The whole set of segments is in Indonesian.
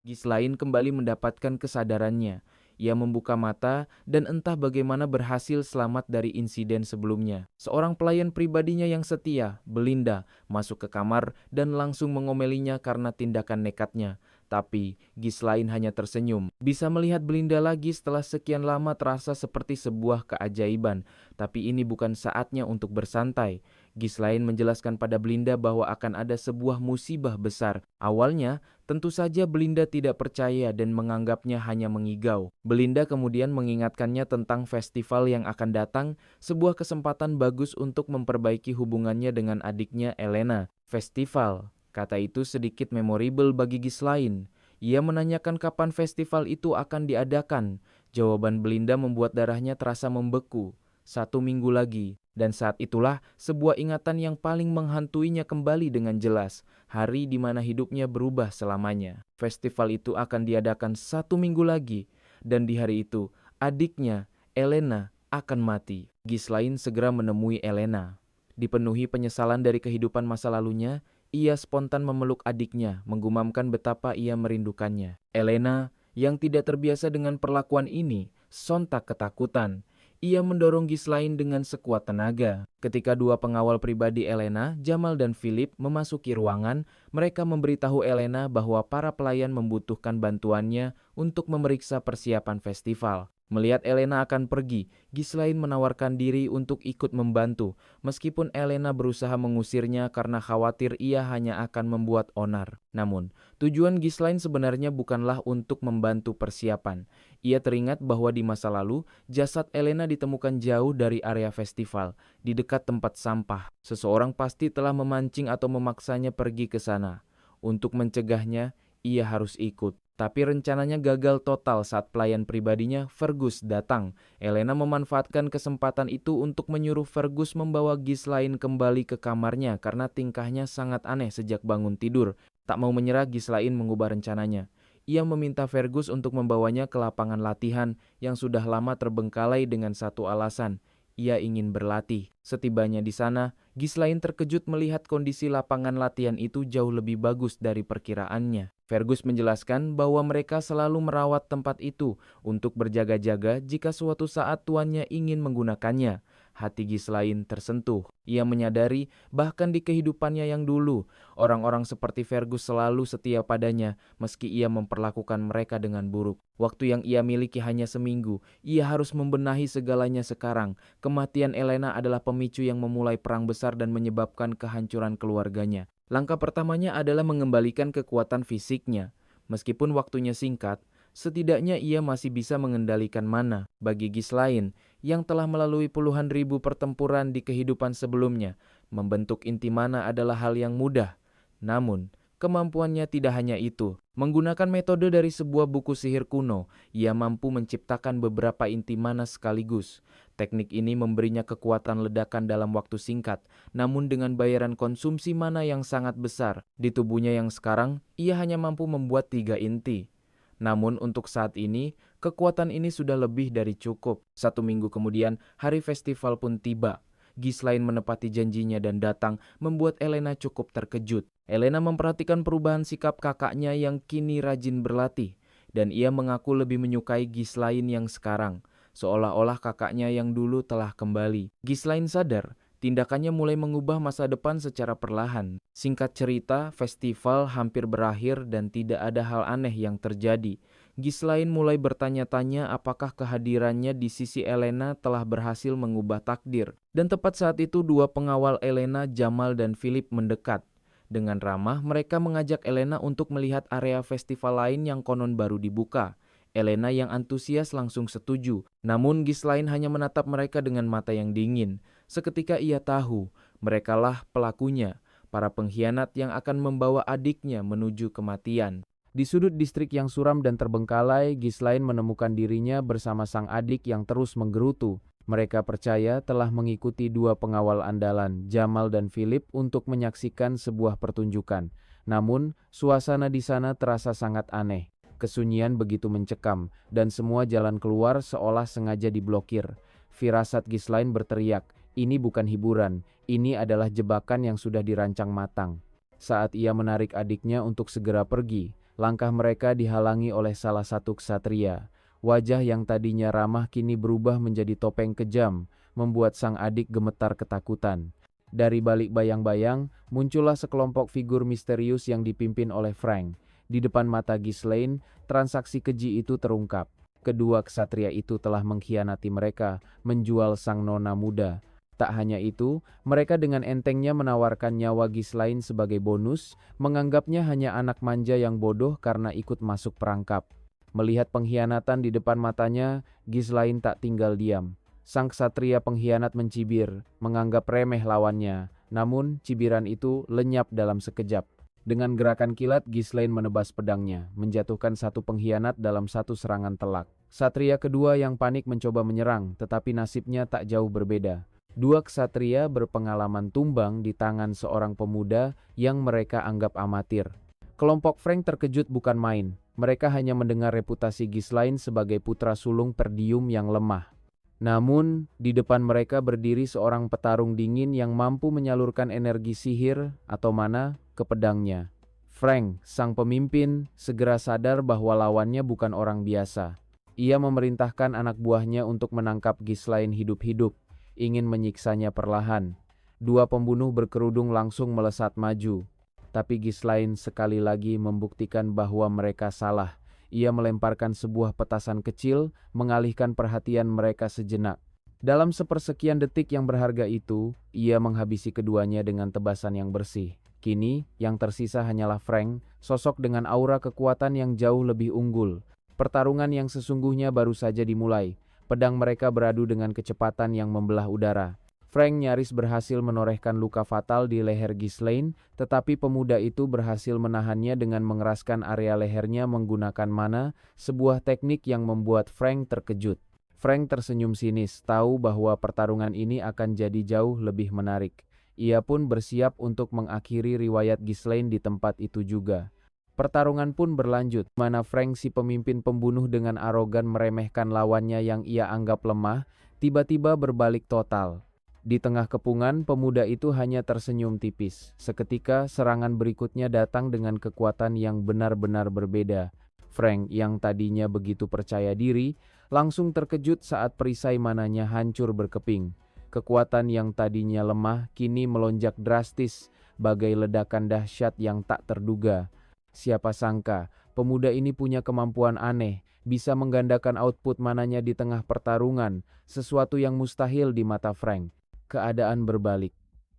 Ghislaine kembali mendapatkan kesadarannya. Ia membuka mata dan entah bagaimana berhasil selamat dari insiden sebelumnya. Seorang pelayan pribadinya yang setia, Belinda, masuk ke kamar dan langsung mengomelinya karena tindakan nekatnya. Tapi Ghislaine hanya tersenyum. Bisa melihat Belinda lagi setelah sekian lama terasa seperti sebuah keajaiban. Tapi ini bukan saatnya untuk bersantai. Ghislaine menjelaskan pada Belinda bahwa akan ada sebuah musibah besar. Awalnya, tentu saja Belinda tidak percaya dan menganggapnya hanya mengigau. Belinda kemudian mengingatkannya tentang festival yang akan datang, sebuah kesempatan bagus untuk memperbaiki hubungannya dengan adiknya Elena. Festival, kata itu sedikit memorable bagi Ghislaine. Ia menanyakan kapan festival itu akan diadakan. Jawaban Belinda membuat darahnya terasa membeku. 1 minggu lagi. Dan saat itulah sebuah ingatan yang paling menghantuinya kembali dengan jelas. Hari di mana hidupnya berubah selamanya. Festival itu akan diadakan 1 minggu lagi. Dan di hari itu, adiknya, Elena, akan mati. Ghislaine segera menemui Elena. Dipenuhi penyesalan dari kehidupan masa lalunya, ia spontan memeluk adiknya, menggumamkan betapa ia merindukannya. Elena, yang tidak terbiasa dengan perlakuan ini, sontak ketakutan. Ia mendorong Ghislaine dengan sekuat tenaga. Ketika dua pengawal pribadi Elena, Jamal dan Philip, memasuki ruangan, mereka memberitahu Elena bahwa para pelayan membutuhkan bantuannya untuk memeriksa persiapan festival. Melihat Elena akan pergi, Ghislaine menawarkan diri untuk ikut membantu, meskipun Elena berusaha mengusirnya karena khawatir ia hanya akan membuat onar. Namun, tujuan Ghislaine sebenarnya bukanlah untuk membantu persiapan. Ia teringat bahwa di masa lalu, jasad Elena ditemukan jauh dari area festival, di dekat tempat sampah. Seseorang pasti telah memancing atau memaksanya pergi ke sana. Untuk mencegahnya, ia harus ikut. Tapi rencananya gagal total saat pelayan pribadinya, Fergus, datang. Elena memanfaatkan kesempatan itu untuk menyuruh Fergus membawa Ghislaine kembali ke kamarnya karena tingkahnya sangat aneh sejak bangun tidur. Tak mau menyerah, Ghislaine mengubah rencananya. Ia meminta Fergus untuk membawanya ke lapangan latihan yang sudah lama terbengkalai dengan satu alasan. Ia ingin berlatih. Setibanya di sana, Ghislaine terkejut melihat kondisi lapangan latihan itu jauh lebih bagus dari perkiraannya. Fergus menjelaskan bahwa mereka selalu merawat tempat itu untuk berjaga-jaga jika suatu saat tuannya ingin menggunakannya. Hati Ghislaine tersentuh. Ia menyadari bahkan di kehidupannya yang dulu, orang-orang seperti Fergus selalu setia padanya meski ia memperlakukan mereka dengan buruk. Waktu yang ia miliki hanya seminggu, ia harus membenahi segalanya sekarang. Kematian Elena adalah pemicu yang memulai perang besar dan menyebabkan kehancuran keluarganya. Langkah pertamanya adalah mengembalikan kekuatan fisiknya. Meskipun waktunya singkat, setidaknya ia masih bisa mengendalikan mana. Bagi Ghislaine, yang telah melalui puluhan ribu pertempuran di kehidupan sebelumnya, membentuk inti mana adalah hal yang mudah. Namun, kemampuannya tidak hanya itu. Menggunakan metode dari sebuah buku sihir kuno, ia mampu menciptakan beberapa inti mana sekaligus. Teknik ini memberinya kekuatan ledakan dalam waktu singkat, namun dengan bayaran konsumsi mana yang sangat besar. Di tubuhnya yang sekarang, ia hanya mampu membuat 3 inti. Namun untuk saat ini, kekuatan ini sudah lebih dari cukup. 1 minggu kemudian, hari festival pun tiba. Ghislaine menepati janjinya dan datang, membuat Elena cukup terkejut. Elena memperhatikan perubahan sikap kakaknya yang kini rajin berlatih. Dan ia mengaku lebih menyukai Ghislaine yang sekarang. Seolah-olah kakaknya yang dulu telah kembali. Ghislaine sadar, tindakannya mulai mengubah masa depan secara perlahan. Singkat cerita, festival hampir berakhir dan tidak ada hal aneh yang terjadi. Ghislaine mulai bertanya-tanya apakah kehadirannya di sisi Elena telah berhasil mengubah takdir. Dan tepat saat itu dua pengawal Elena, Jamal dan Philip mendekat. Dengan ramah, mereka mengajak Elena untuk melihat area festival lain yang konon baru dibuka. Elena yang antusias langsung setuju. Namun Ghislaine hanya menatap mereka dengan mata yang dingin. Seketika ia tahu, merekalah pelakunya, para pengkhianat yang akan membawa adiknya menuju kematian. Di sudut distrik yang suram dan terbengkalai, Ghislaine menemukan dirinya bersama sang adik yang terus menggerutu. Mereka percaya telah mengikuti dua pengawal andalan, Jamal dan Philip, untuk menyaksikan sebuah pertunjukan. Namun, suasana di sana terasa sangat aneh. Kesunyian begitu mencekam, dan semua jalan keluar seolah sengaja diblokir. Firasat Ghislaine berteriak, ini bukan hiburan, ini adalah jebakan yang sudah dirancang matang. Saat ia menarik adiknya untuk segera pergi, Langkah mereka dihalangi oleh salah satu ksatria. Wajah yang tadinya ramah kini berubah menjadi topeng kejam, membuat sang adik gemetar ketakutan. Dari balik bayang-bayang, muncullah sekelompok figur misterius yang dipimpin oleh Frank. Di depan mata Ghislaine, transaksi keji itu terungkap. Kedua ksatria itu telah mengkhianati mereka, menjual sang nona muda. Tak hanya itu, mereka dengan entengnya menawarkan nyawa Ghislaine sebagai bonus, menganggapnya hanya anak manja yang bodoh karena ikut masuk perangkap. Melihat pengkhianatan di depan matanya, Ghislaine tak tinggal diam. Sang ksatria pengkhianat mencibir, menganggap remeh lawannya. Namun, cibiran itu lenyap dalam sekejap. Dengan gerakan kilat, Ghislaine menebas pedangnya, menjatuhkan satu pengkhianat dalam satu serangan telak. Ksatria kedua yang panik mencoba menyerang, tetapi nasibnya tak jauh berbeda. Dua ksatria berpengalaman tumbang di tangan seorang pemuda yang mereka anggap amatir. Kelompok Frank terkejut bukan main. Mereka hanya mendengar reputasi Ghislaine sebagai putra sulung perdium yang lemah. Namun, di depan mereka berdiri seorang petarung dingin yang mampu menyalurkan energi sihir atau mana ke pedangnya. Frank, sang pemimpin, segera sadar bahwa lawannya bukan orang biasa. Ia memerintahkan anak buahnya untuk menangkap Ghislaine hidup-hidup, ingin menyiksanya perlahan. Dua pembunuh berkerudung langsung melesat maju. Tapi Ghislaine sekali lagi membuktikan bahwa mereka salah. Ia melemparkan sebuah petasan kecil, mengalihkan perhatian mereka sejenak. Dalam sepersekian detik yang berharga itu, ia menghabisi keduanya dengan tebasan yang bersih. Kini, yang tersisa hanyalah Frank, sosok dengan aura kekuatan yang jauh lebih unggul. Pertarungan yang sesungguhnya baru saja dimulai. Pedang mereka beradu dengan kecepatan yang membelah udara. Frank nyaris berhasil menorehkan luka fatal di leher Ghislaine, tetapi pemuda itu berhasil menahannya dengan mengeraskan area lehernya menggunakan mana, sebuah teknik yang membuat Frank terkejut. Frank tersenyum sinis, tahu bahwa pertarungan ini akan jadi jauh lebih menarik. Ia pun bersiap untuk mengakhiri riwayat Ghislaine di tempat itu juga. Pertarungan pun berlanjut, mana Frank si pemimpin pembunuh dengan arogan meremehkan lawannya yang ia anggap lemah, tiba-tiba berbalik total. Di tengah kepungan, pemuda itu hanya tersenyum tipis. Seketika, serangan berikutnya datang dengan kekuatan yang benar-benar berbeda. Frank, yang tadinya begitu percaya diri, langsung terkejut saat perisai mananya hancur berkeping. Kekuatan yang tadinya lemah, kini melonjak drastis, bagai ledakan dahsyat yang tak terduga. Siapa sangka, pemuda ini punya kemampuan aneh, bisa menggandakan output mananya di tengah pertarungan, sesuatu yang mustahil di mata Frank. Keadaan berbalik.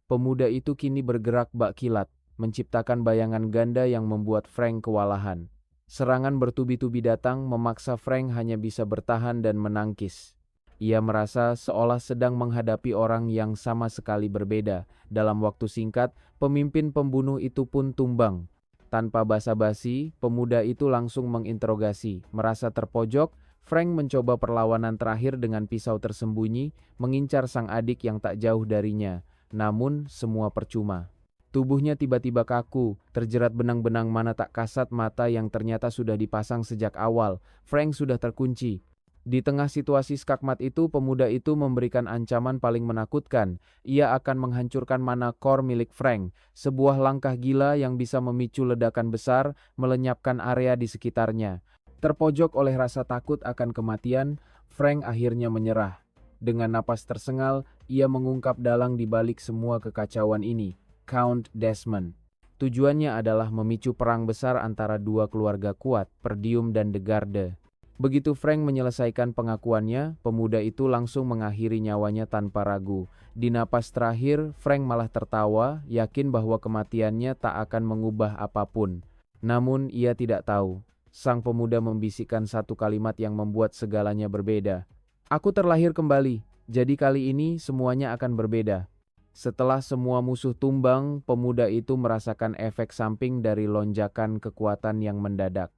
Pemuda itu kini bergerak bak kilat, menciptakan bayangan ganda yang membuat Frank kewalahan. Serangan bertubi-tubi datang, memaksa Frank hanya bisa bertahan dan menangkis. Ia merasa seolah sedang menghadapi orang yang sama sekali berbeda. Dalam waktu singkat, pemimpin pembunuh itu pun tumbang. Tanpa basa-basi, pemuda itu langsung menginterogasi. Merasa terpojok, Frank mencoba perlawanan terakhir dengan pisau tersembunyi, mengincar sang adik yang tak jauh darinya. Namun, semua percuma. Tubuhnya tiba-tiba kaku, terjerat benang-benang mana tak kasat mata yang ternyata sudah dipasang sejak awal. Frank sudah terkunci. Di tengah situasi skakmat itu, pemuda itu memberikan ancaman paling menakutkan. Ia akan menghancurkan mana core milik Frank, sebuah langkah gila yang bisa memicu ledakan besar, melenyapkan area di sekitarnya. Terpojok oleh rasa takut akan kematian, Frank akhirnya menyerah. Dengan napas tersengal, ia mengungkap dalang di balik semua kekacauan ini, Count Desmond. Tujuannya adalah memicu perang besar antara dua keluarga kuat, Perdium dan De Garde. Begitu Frank menyelesaikan pengakuannya, pemuda itu langsung mengakhiri nyawanya tanpa ragu. Di napas terakhir, Frank malah tertawa, yakin bahwa kematiannya tak akan mengubah apapun. Namun ia tidak tahu. Sang pemuda membisikkan satu kalimat yang membuat segalanya berbeda. Aku terlahir kembali, jadi kali ini semuanya akan berbeda. Setelah semua musuh tumbang, pemuda itu merasakan efek samping dari lonjakan kekuatan yang mendadak.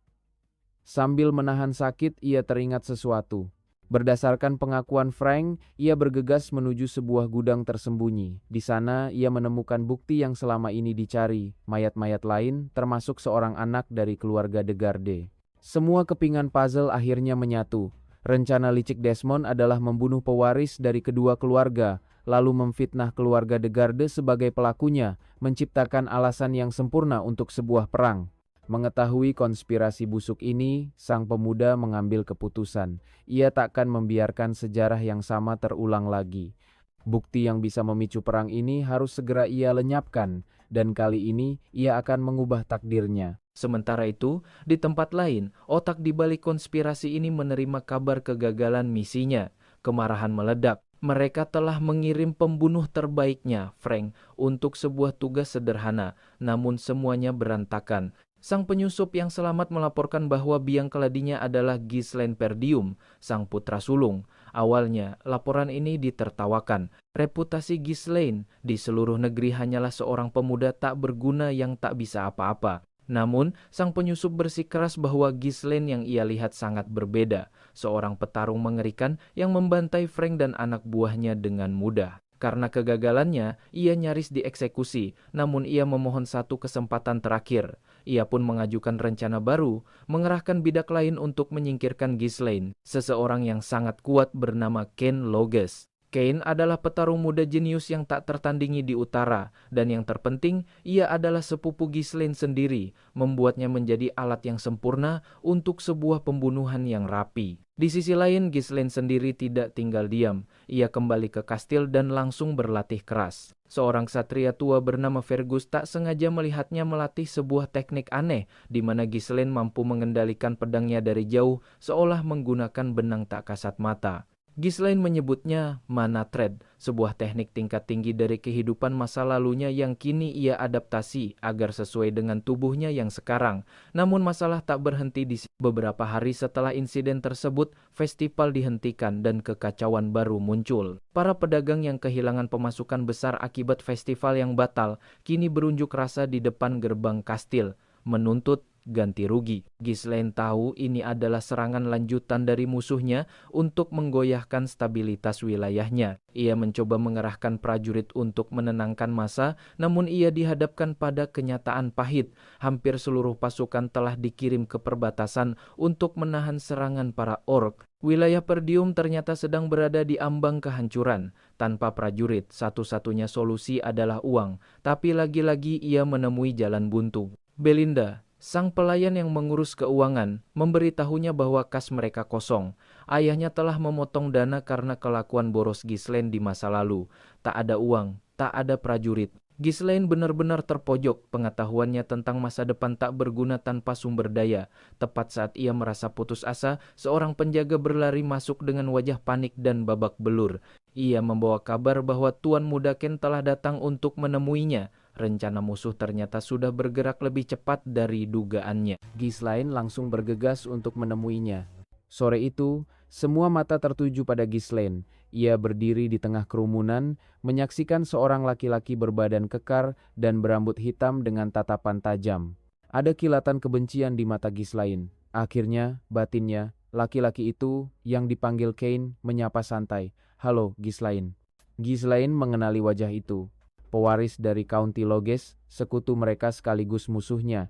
Sambil menahan sakit, ia teringat sesuatu. Berdasarkan pengakuan Frank, ia bergegas menuju sebuah gudang tersembunyi. Di sana, ia menemukan bukti yang selama ini dicari, mayat-mayat lain, termasuk seorang anak dari keluarga De Garde. Semua kepingan puzzle akhirnya menyatu. Rencana licik Desmond adalah membunuh pewaris dari kedua keluarga, lalu memfitnah keluarga De Garde sebagai pelakunya, menciptakan alasan yang sempurna untuk sebuah perang. Mengetahui konspirasi busuk ini, sang pemuda mengambil keputusan. Ia takkan membiarkan sejarah yang sama terulang lagi. Bukti yang bisa memicu perang ini harus segera ia lenyapkan, dan kali ini ia akan mengubah takdirnya. Sementara itu, di tempat lain, otak di balik konspirasi ini menerima kabar kegagalan misinya. Kemarahan meledak. Mereka telah mengirim pembunuh terbaiknya, Frank, untuk sebuah tugas sederhana, namun semuanya berantakan. Sang penyusup yang selamat melaporkan bahwa biang keladinya adalah Ghislaine Perdium, sang putra sulung. Awalnya, laporan ini ditertawakan. Reputasi Ghislaine di seluruh negeri hanyalah seorang pemuda tak berguna yang tak bisa apa-apa. Namun, sang penyusup bersikeras bahwa Ghislaine yang ia lihat sangat berbeda. Seorang petarung mengerikan yang membantai Frank dan anak buahnya dengan mudah. Karena kegagalannya, ia nyaris dieksekusi, namun ia memohon satu kesempatan terakhir. Ia pun mengajukan rencana baru, mengerahkan bidak lain untuk menyingkirkan Ghislaine, seseorang yang sangat kuat bernama Ken Loges. Kane adalah petarung muda jenius yang tak tertandingi di utara, dan yang terpenting, ia adalah sepupu Ghislaine sendiri, membuatnya menjadi alat yang sempurna untuk sebuah pembunuhan yang rapi. Di sisi lain, Ghislaine sendiri tidak tinggal diam. Ia kembali ke kastil dan langsung berlatih keras. Seorang ksatria tua bernama Fergus tak sengaja melihatnya melatih sebuah teknik aneh, di mana Ghislaine mampu mengendalikan pedangnya dari jauh, seolah menggunakan benang tak kasat mata. Ghislaine menyebutnya mana thread, sebuah teknik tingkat tinggi dari kehidupan masa lalunya yang kini ia adaptasi agar sesuai dengan tubuhnya yang sekarang. Namun masalah tak berhenti di sini. Beberapa hari setelah insiden tersebut, festival dihentikan dan kekacauan baru muncul. Para pedagang yang kehilangan pemasukan besar akibat festival yang batal, kini berunjuk rasa di depan gerbang kastil, menuntut ganti rugi. Ghislaine tahu ini adalah serangan lanjutan dari musuhnya untuk menggoyahkan stabilitas wilayahnya. Ia mencoba mengerahkan prajurit untuk menenangkan massa, namun ia dihadapkan pada kenyataan pahit. Hampir seluruh pasukan telah dikirim ke perbatasan untuk menahan serangan para orc. Wilayah Perdium ternyata sedang berada di ambang kehancuran. Tanpa prajurit, satu-satunya solusi adalah uang, tapi lagi-lagi ia menemui jalan buntu. Belinda, sang pelayan yang mengurus keuangan, memberitahunya bahwa kas mereka kosong. Ayahnya telah memotong dana karena kelakuan boros Ghislaine di masa lalu. Tak ada uang, tak ada prajurit. Ghislaine benar-benar terpojok, pengetahuannya tentang masa depan tak berguna tanpa sumber daya. Tepat saat ia merasa putus asa, seorang penjaga berlari masuk dengan wajah panik dan babak belur. Ia membawa kabar bahwa Tuan Muda Ken telah datang untuk menemuinya. Rencana musuh ternyata sudah bergerak lebih cepat dari dugaannya. Ghislaine langsung bergegas untuk menemuinya. Sore itu, semua mata tertuju pada Ghislaine. Ia berdiri di tengah kerumunan, menyaksikan seorang laki-laki berbadan kekar dan berambut hitam dengan tatapan tajam. Ada kilatan kebencian di mata Ghislaine. Akhirnya, batinnya, laki-laki itu yang dipanggil Kane menyapa santai. "Halo, Ghislaine." Ghislaine mengenali wajah itu. Pewaris dari County Loges, sekutu mereka sekaligus musuhnya.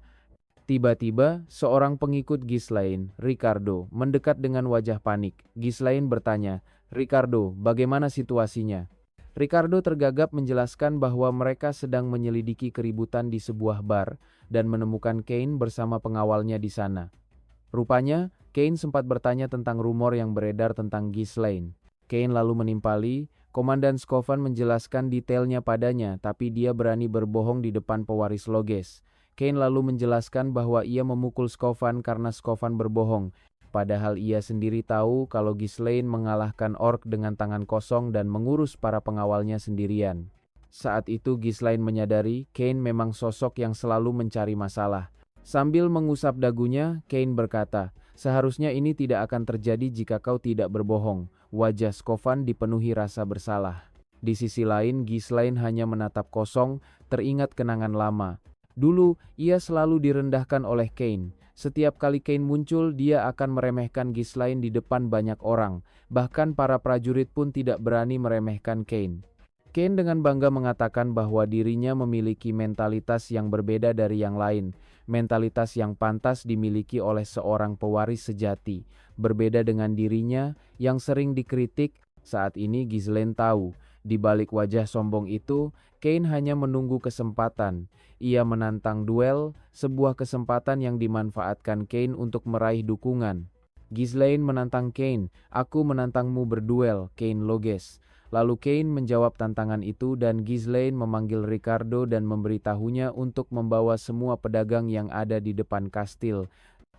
Tiba-tiba, seorang pengikut Ghislaine, Ricardo, mendekat dengan wajah panik. Ghislaine bertanya, "Ricardo, bagaimana situasinya?" Ricardo tergagap menjelaskan bahwa mereka sedang menyelidiki keributan di sebuah bar dan menemukan Kane bersama pengawalnya di sana. Rupanya, Kane sempat bertanya tentang rumor yang beredar tentang Ghislaine. Kane lalu menimpali. Komandan Scovan menjelaskan detailnya padanya, tapi dia berani berbohong di depan pewaris Loges. Kane lalu menjelaskan bahwa ia memukul Scovan karena Scovan berbohong, padahal ia sendiri tahu kalau Ghislaine mengalahkan orc dengan tangan kosong dan mengurus para pengawalnya sendirian. Saat itu Ghislaine menyadari Kane memang sosok yang selalu mencari masalah. Sambil mengusap dagunya, Kane berkata, "Seharusnya ini tidak akan terjadi jika kau tidak berbohong." Wajah Scovan dipenuhi rasa bersalah. Di sisi lain, Ghislaine hanya menatap kosong, teringat kenangan lama. Dulu, ia selalu direndahkan oleh Kane. Setiap kali Kane muncul, dia akan meremehkan Ghislaine di depan banyak orang. Bahkan para prajurit pun tidak berani meremehkan Kane. Kane dengan bangga mengatakan bahwa dirinya memiliki mentalitas yang berbeda dari yang lain. Mentalitas yang pantas dimiliki oleh seorang pewaris sejati. Berbeda dengan dirinya yang sering dikritik, saat ini Ghislaine tahu Di balik wajah sombong itu, Kane hanya menunggu kesempatan. Ia menantang duel, sebuah kesempatan yang dimanfaatkan Kane untuk meraih dukungan. Ghislaine menantang Kane, "Aku menantangmu berduel," Kane loges. Lalu Kane menjawab tantangan itu dan Ghislaine memanggil Ricardo dan memberitahunya untuk membawa semua pedagang yang ada di depan kastil.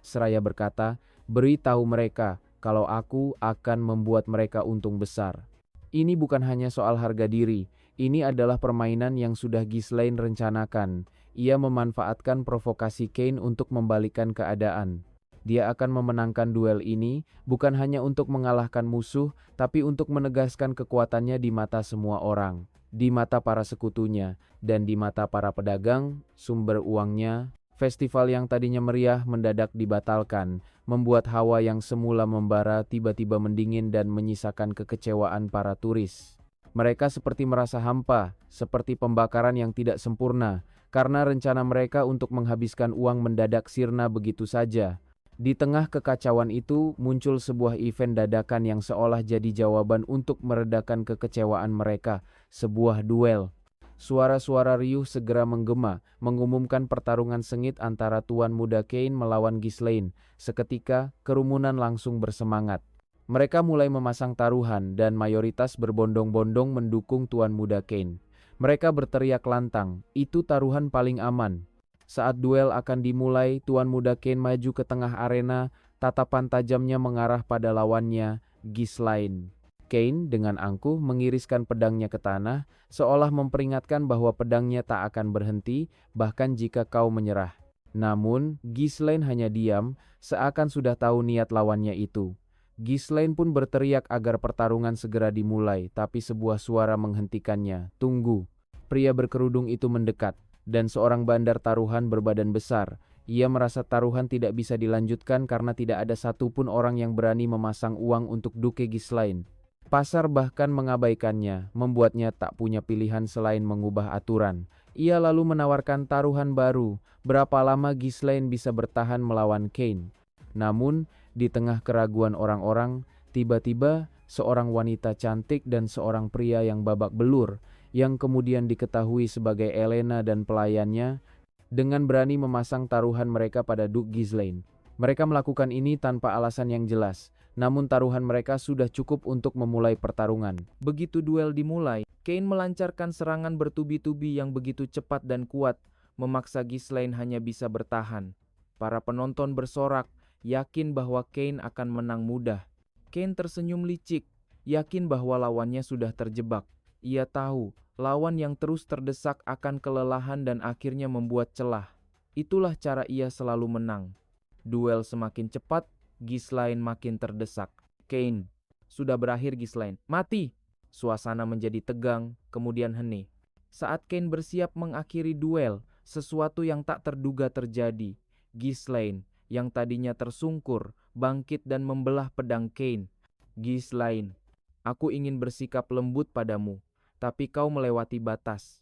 Seraya berkata, "Beritahu mereka kalau aku akan membuat mereka untung besar." Ini bukan hanya soal harga diri, ini adalah permainan yang sudah Ghislaine rencanakan. Ia memanfaatkan provokasi Kane untuk membalikkan keadaan. Dia akan memenangkan duel ini bukan hanya untuk mengalahkan musuh, tapi untuk menegaskan kekuatannya di mata semua orang, di mata para sekutunya, dan di mata para pedagang, sumber uangnya. Festival yang tadinya meriah mendadak dibatalkan, membuat hawa yang semula membara tiba-tiba mendingin dan menyisakan kekecewaan para turis. Mereka seperti merasa hampa, seperti pembakaran yang tidak sempurna, karena rencana mereka untuk menghabiskan uang mendadak sirna begitu saja. Di tengah kekacauan itu, muncul sebuah event dadakan yang seolah jadi jawaban untuk meredakan kekecewaan mereka, sebuah duel. Suara-suara riuh segera menggema, mengumumkan pertarungan sengit antara Tuan Muda Kane melawan Ghislaine. Seketika, kerumunan langsung bersemangat. Mereka mulai memasang taruhan dan mayoritas berbondong-bondong mendukung Tuan Muda Kane. Mereka berteriak lantang, "Itu taruhan paling aman." Saat duel akan dimulai, Tuan Muda Kane maju ke tengah arena, tatapan tajamnya mengarah pada lawannya, Ghislaine. Kane dengan angkuh mengiriskan pedangnya ke tanah, seolah memperingatkan bahwa pedangnya tak akan berhenti, bahkan jika kau menyerah. Namun, Ghislaine hanya diam, seakan sudah tahu niat lawannya itu. Ghislaine pun berteriak agar pertarungan segera dimulai, tapi sebuah suara menghentikannya. "Tunggu." Pria berkerudung itu mendekat, dan seorang bandar taruhan berbadan besar. Ia merasa taruhan tidak bisa dilanjutkan karena tidak ada satupun orang yang berani memasang uang untuk Duke Ghislaine. Pasar bahkan mengabaikannya, membuatnya tak punya pilihan selain mengubah aturan. Ia lalu menawarkan taruhan baru, berapa lama Ghislaine bisa bertahan melawan Kane. Namun, di tengah keraguan orang-orang, tiba-tiba seorang wanita cantik dan seorang pria yang babak belur, yang kemudian diketahui sebagai Elena dan pelayannya, dengan berani memasang taruhan mereka pada Duke Ghislaine. Mereka melakukan ini tanpa alasan yang jelas. Namun taruhan mereka sudah cukup untuk memulai pertarungan. Begitu duel dimulai, Kane melancarkan serangan bertubi-tubi yang begitu cepat dan kuat, memaksa Ghislaine hanya bisa bertahan. Para penonton bersorak, yakin bahwa Kane akan menang mudah. Kane tersenyum licik, yakin bahwa lawannya sudah terjebak. Ia tahu, lawan yang terus terdesak akan kelelahan dan akhirnya membuat celah. Itulah cara ia selalu menang. Duel semakin cepat, Ghislaine makin terdesak. "Kane, sudah berakhir Ghislaine. Mati!" Suasana menjadi tegang, kemudian hening. Saat Kane bersiap mengakhiri duel, sesuatu yang tak terduga terjadi. Ghislaine, yang tadinya tersungkur, bangkit dan membelah pedang Kane. "Ghislaine, aku ingin bersikap lembut padamu, tapi kau melewati batas."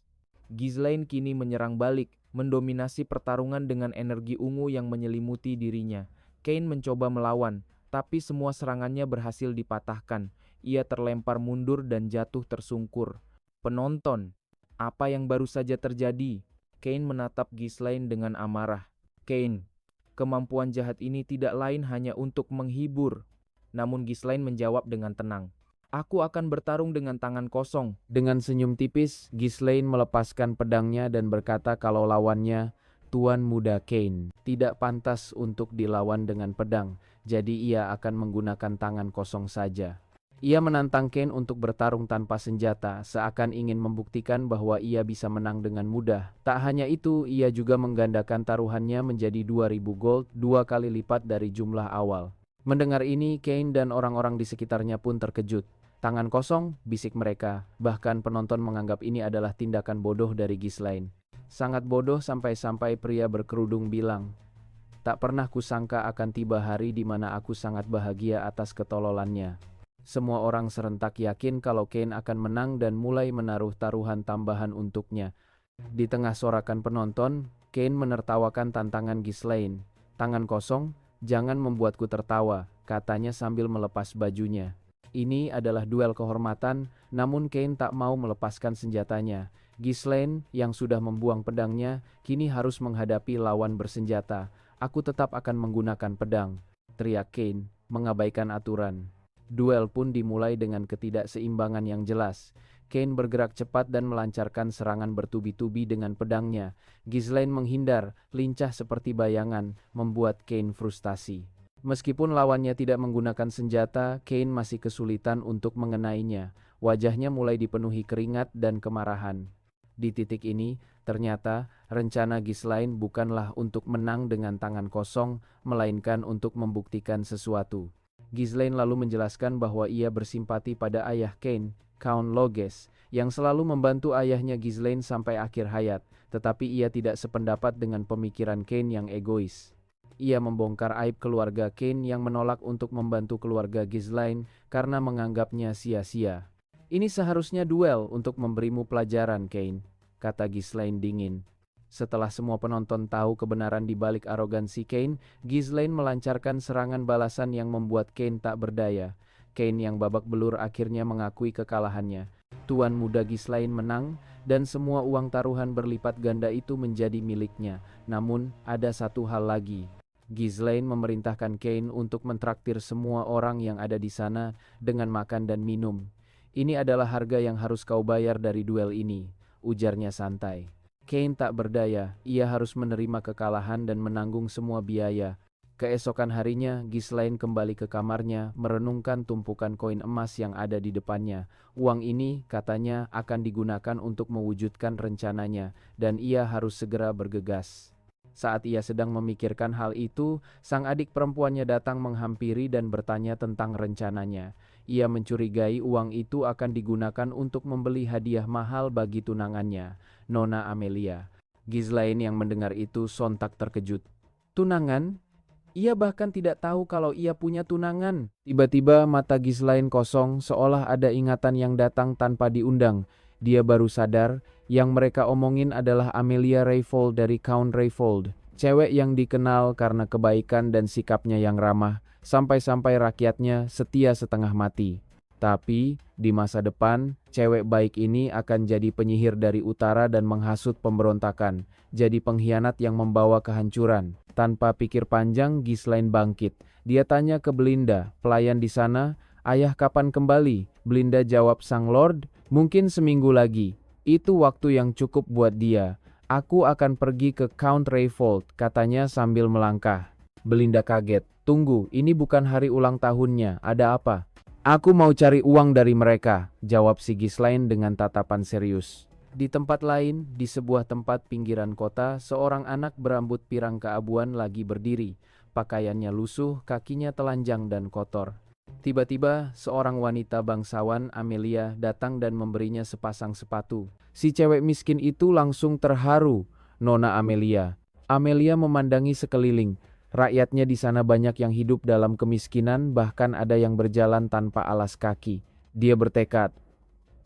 Ghislaine kini menyerang balik, mendominasi pertarungan dengan energi ungu yang menyelimuti dirinya. Kane mencoba melawan, tapi semua serangannya berhasil dipatahkan. Ia terlempar mundur dan jatuh tersungkur. Penonton, apa yang baru saja terjadi? Kane menatap Ghislaine dengan amarah. "Kane, kemampuan jahat ini tidak lain hanya untuk menghibur." Namun Ghislaine menjawab dengan tenang. "Aku akan bertarung dengan tangan kosong." Dengan senyum tipis, Ghislaine melepaskan pedangnya dan berkata kalau lawannya, Tuan Muda Kane, tidak pantas untuk dilawan dengan pedang, jadi ia akan menggunakan tangan kosong saja. Ia menantang Kane untuk bertarung tanpa senjata, seakan ingin membuktikan bahwa ia bisa menang dengan mudah. Tak hanya itu, ia juga menggandakan taruhannya menjadi 2.000 gold, 2 kali lipat dari jumlah awal. Mendengar ini, Kane dan orang-orang di sekitarnya pun terkejut. "Tangan kosong," bisik mereka, bahkan penonton menganggap ini adalah tindakan bodoh dari Ghislaine. Sangat bodoh sampai-sampai pria berkerudung bilang, "Tak pernah kusangka akan tiba hari di mana aku sangat bahagia atas ketololannya." Semua orang serentak yakin kalau Kane akan menang dan mulai menaruh taruhan tambahan untuknya. Di tengah sorakan penonton, Kane menertawakan tantangan Ghislaine. "Tangan kosong, jangan membuatku tertawa," katanya sambil melepas bajunya. Ini adalah duel kehormatan, namun Kain tak mau melepaskan senjatanya. Ghislaine yang sudah membuang pedangnya, kini harus menghadapi lawan bersenjata. Aku tetap akan menggunakan pedang, teriak Kain, mengabaikan aturan. Duel pun dimulai dengan ketidakseimbangan yang jelas. Kain bergerak cepat dan melancarkan serangan bertubi-tubi dengan pedangnya. Ghislaine menghindar, lincah seperti bayangan, membuat Kain frustasi. Meskipun lawannya tidak menggunakan senjata, Kain masih kesulitan untuk mengenainya. Wajahnya mulai dipenuhi keringat dan kemarahan. Di titik ini, ternyata rencana Ghislaine bukanlah untuk menang dengan tangan kosong, melainkan untuk membuktikan sesuatu. Ghislaine lalu menjelaskan bahwa ia bersimpati pada ayah Kain, Count Loges, yang selalu membantu ayahnya Ghislaine sampai akhir hayat, tetapi ia tidak sependapat dengan pemikiran Kain yang egois. Ia membongkar aib keluarga Kain yang menolak untuk membantu keluarga Ghislaine karena menganggapnya sia-sia. Ini seharusnya duel untuk memberimu pelajaran, Kain, kata Ghislaine dingin. Setelah semua penonton tahu kebenaran di balik arogansi Kain, Ghislaine melancarkan serangan balasan yang membuat Kain tak berdaya. Kain yang babak belur akhirnya mengakui kekalahannya. Tuan muda Ghislaine menang, dan semua uang taruhan berlipat ganda itu menjadi miliknya. Namun, ada satu hal lagi. Ghislaine memerintahkan Kain untuk mentraktir semua orang yang ada di sana dengan makan dan minum. Ini adalah harga yang harus kau bayar dari duel ini, ujarnya santai. Kain tak berdaya, ia harus menerima kekalahan dan menanggung semua biaya. Keesokan harinya, Ghislaine kembali ke kamarnya, merenungkan tumpukan koin emas yang ada di depannya. Uang ini, katanya, akan digunakan untuk mewujudkan rencananya, dan ia harus segera bergegas. Saat ia sedang memikirkan hal itu, sang adik perempuannya datang menghampiri dan bertanya tentang rencananya. Ia mencurigai uang itu akan digunakan untuk membeli hadiah mahal bagi tunangannya, Nona Amelia. Ghislaine yang mendengar itu sontak terkejut. Tunangan? Ia bahkan tidak tahu kalau ia punya tunangan. Tiba-tiba mata Ghislaine kosong, seolah ada ingatan yang datang tanpa diundang. Dia baru sadar, yang mereka omongin adalah Amelia Rayfold dari Count Rayfold. Cewek yang dikenal karena kebaikan dan sikapnya yang ramah, sampai-sampai rakyatnya setia setengah mati. Tapi, di masa depan, cewek baik ini akan jadi penyihir dari utara dan menghasut pemberontakan, jadi pengkhianat yang membawa kehancuran. Tanpa pikir panjang, Ghislaine bangkit. Dia tanya ke Belinda, pelayan di sana, "Ayah kapan kembali?" Belinda jawab sang lord, "Mungkin seminggu lagi." Itu waktu yang cukup buat dia. "Aku akan pergi ke Count Rayfold," katanya sambil melangkah. Belinda kaget. "Tunggu, ini bukan hari ulang tahunnya, ada apa?" "Aku mau cari uang dari mereka," jawab si Ghislaine dengan tatapan serius. Di tempat lain, di sebuah tempat pinggiran kota, seorang anak berambut pirang keabuan lagi berdiri. Pakaiannya lusuh, kakinya telanjang dan kotor. Tiba-tiba, seorang wanita bangsawan, Amelia, datang dan memberinya sepasang sepatu. Si cewek miskin itu langsung terharu. "Nona Amelia." Amelia memandangi sekeliling. Rakyatnya di sana banyak yang hidup dalam kemiskinan, bahkan ada yang berjalan tanpa alas kaki. Dia bertekad,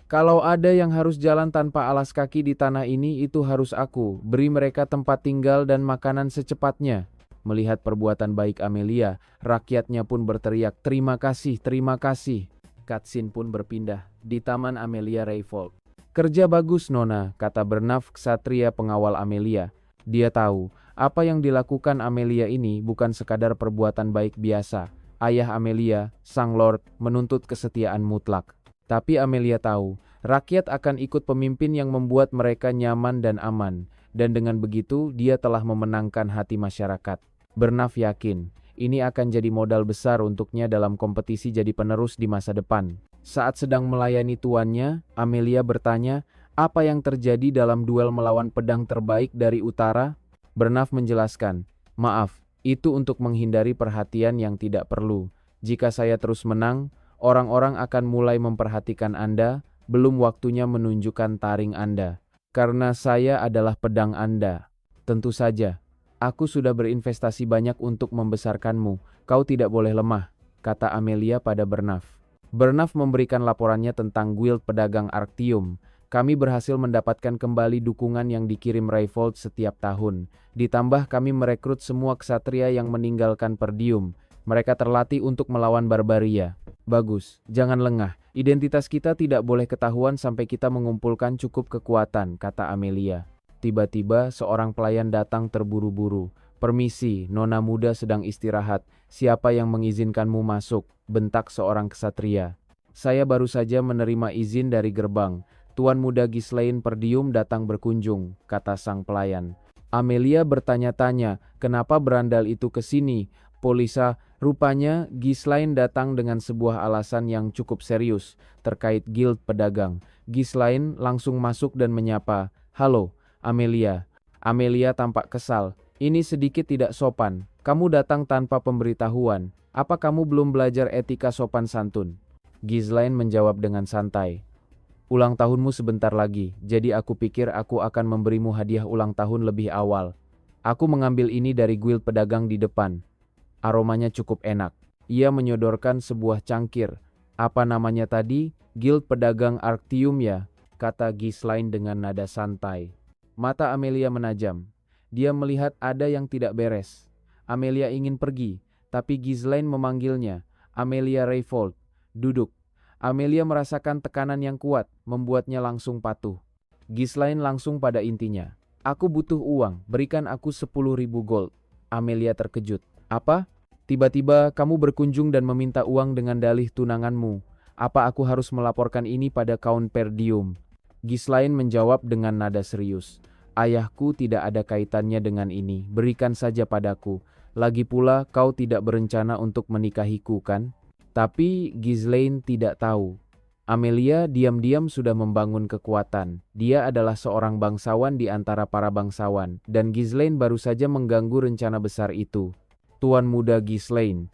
"Kalau ada yang harus jalan tanpa alas kaki di tanah ini, itu harus aku. Beri mereka tempat tinggal dan makanan secepatnya." Melihat perbuatan baik Amelia, rakyatnya pun berteriak, "Terima kasih, terima kasih." Cutscene pun berpindah di Taman Amelia Rayfold. "Kerja bagus, Nona," kata Bernaf, ksatria pengawal Amelia. Dia tahu, apa yang dilakukan Amelia ini bukan sekadar perbuatan baik biasa. Ayah Amelia, sang lord, menuntut kesetiaan mutlak. Tapi Amelia tahu, rakyat akan ikut pemimpin yang membuat mereka nyaman dan aman. Dan dengan begitu, dia telah memenangkan hati masyarakat. Bernaf yakin, ini akan jadi modal besar untuknya dalam kompetisi jadi penerus di masa depan. Saat sedang melayani tuannya, Amelia bertanya, apa yang terjadi dalam duel melawan pedang terbaik dari utara? Bernaf menjelaskan, "Maaf, itu untuk menghindari perhatian yang tidak perlu. Jika saya terus menang, orang-orang akan mulai memperhatikan Anda, belum waktunya menunjukkan taring Anda. Karena saya adalah pedang Anda. Tentu saja, aku sudah berinvestasi banyak untuk membesarkanmu, kau tidak boleh lemah," kata Amelia pada Bernaf. Bernaf memberikan laporannya tentang guild pedagang Arctium. "Kami berhasil mendapatkan kembali dukungan yang dikirim Rayfold setiap tahun. Ditambah kami merekrut semua ksatria yang meninggalkan Perdium. Mereka terlatih untuk melawan Barbaria." Bagus, jangan lengah. Identitas kita tidak boleh ketahuan sampai kita mengumpulkan cukup kekuatan, kata Amelia. Tiba-tiba seorang pelayan datang terburu-buru. Permisi, nona muda sedang istirahat. Siapa yang mengizinkanmu masuk? Bentak seorang ksatria. Saya baru saja menerima izin dari gerbang. Tuan muda Ghislaine Perdium datang berkunjung, kata sang pelayan. Amelia bertanya-tanya, kenapa berandal itu ke sini? Polisa, rupanya Ghislaine datang dengan sebuah alasan yang cukup serius terkait guild pedagang. Ghislaine langsung masuk dan menyapa, "Halo, Amelia." Amelia tampak kesal. "Ini sedikit tidak sopan. Kamu datang tanpa pemberitahuan. Apa kamu belum belajar etika sopan santun?" Ghislaine menjawab dengan santai, "Ulang tahunmu sebentar lagi, jadi aku pikir aku akan memberimu hadiah ulang tahun lebih awal. Aku mengambil ini dari guild pedagang di depan. Aromanya cukup enak." Ia menyodorkan sebuah cangkir. "Apa namanya tadi? Guild Pedagang Arctium ya?" kata Ghislaine dengan nada santai. Mata Amelia menajam. Dia melihat ada yang tidak beres. Amelia ingin pergi, tapi Ghislaine memanggilnya. "Amelia Rayfold, duduk." Amelia merasakan tekanan yang kuat, membuatnya langsung patuh. Ghislaine langsung pada intinya. "Aku butuh uang, berikan aku 10.000 gold." Amelia terkejut. "Apa? Tiba-tiba kamu berkunjung dan meminta uang dengan dalih tunanganmu. Apa aku harus melaporkan ini pada Count Perdium?" Ghislaine menjawab dengan nada serius. "Ayahku tidak ada kaitannya dengan ini, berikan saja padaku. Lagi pula kau tidak berencana untuk menikahiku kan?" Tapi Ghislaine tidak tahu. Amelia diam-diam sudah membangun kekuatan. Dia adalah seorang bangsawan di antara para bangsawan, dan Ghislaine baru saja mengganggu rencana besar itu. "Tuan muda Ghislaine."